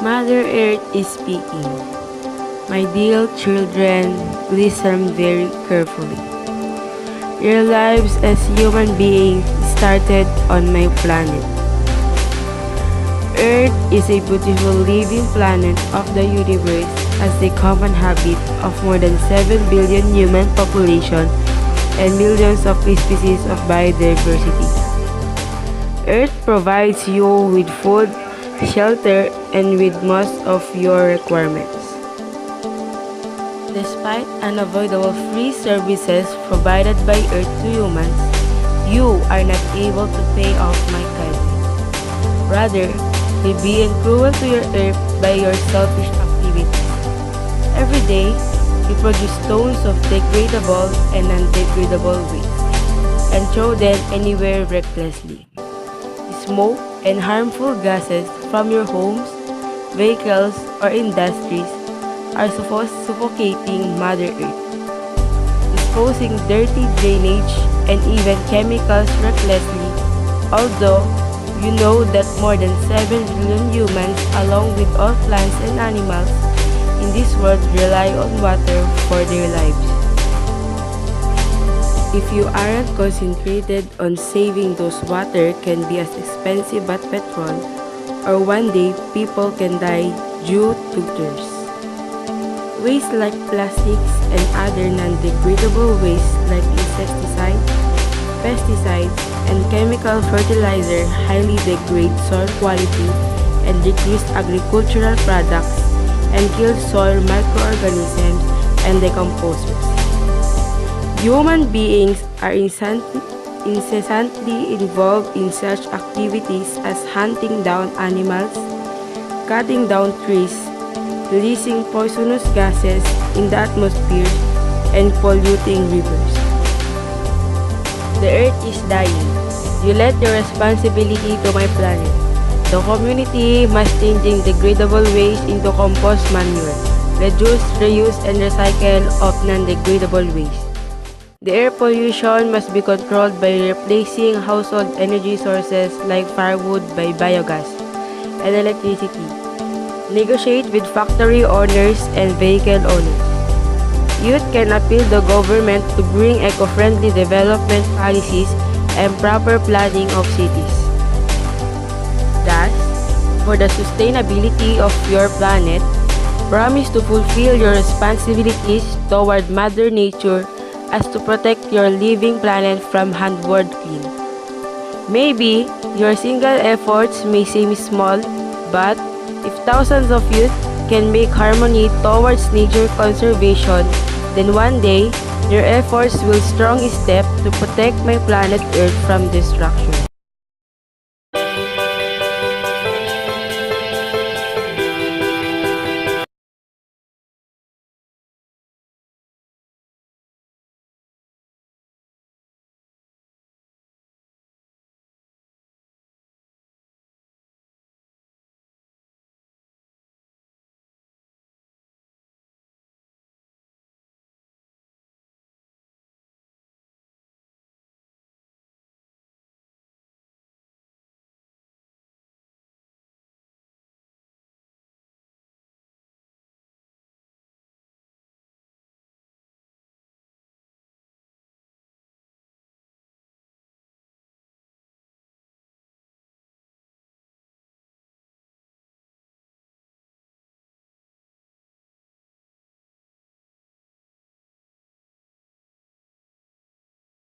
Mother Earth is speaking. My dear children, listen very carefully. Your lives as human beings started on my planet. Earth is a beautiful living planet of the universe as the common habit of more than 7 billion human population and millions of species of biodiversity. Earth provides you with food, shelter, and with most of your requirements. Despite unavoidable free services provided by Earth to humans, you are not able to pay off my kindness. Rather, you're being cruel to your Earth by your selfish activities. Every day, you produce stones of degradable and undegradable waste and throw them anywhere recklessly. Smoke and harmful gases from your homes, vehicles, or industries are suffocating Mother Earth, disposing dirty drainage and even chemicals recklessly, although you know that more than 7 billion humans along with all plants and animals in this world rely on water for their lives. If you aren't concentrated on saving those water can be as expensive as petrol, or one day people can die due to thirst. Waste like plastics and other non-degradable waste like insecticides, pesticides, and chemical fertilizer highly degrade soil quality and decrease agricultural products and kill soil microorganisms and decomposers. Human beings are incessantly involved in such activities as hunting down animals, cutting down trees, releasing poisonous gases in the atmosphere, and polluting rivers. The earth is dying. You let your responsibility to my planet. The community must changing degradable waste into compost manure, reduce, reuse, and recycle of non-degradable waste. The air pollution must be controlled by replacing household energy sources like firewood by biogas and electricity. Negotiate with factory owners and vehicle owners. Youth can appeal the government to bring eco-friendly development policies and proper planning of cities. Thus, for the sustainability of your planet, promise to fulfill your responsibilities toward Mother Nature as to protect your living planet from handward clean. Maybe your single efforts may seem small, but if thousands of youth can make harmony towards nature conservation, then one day, your efforts will strong step to protect my planet Earth from destruction.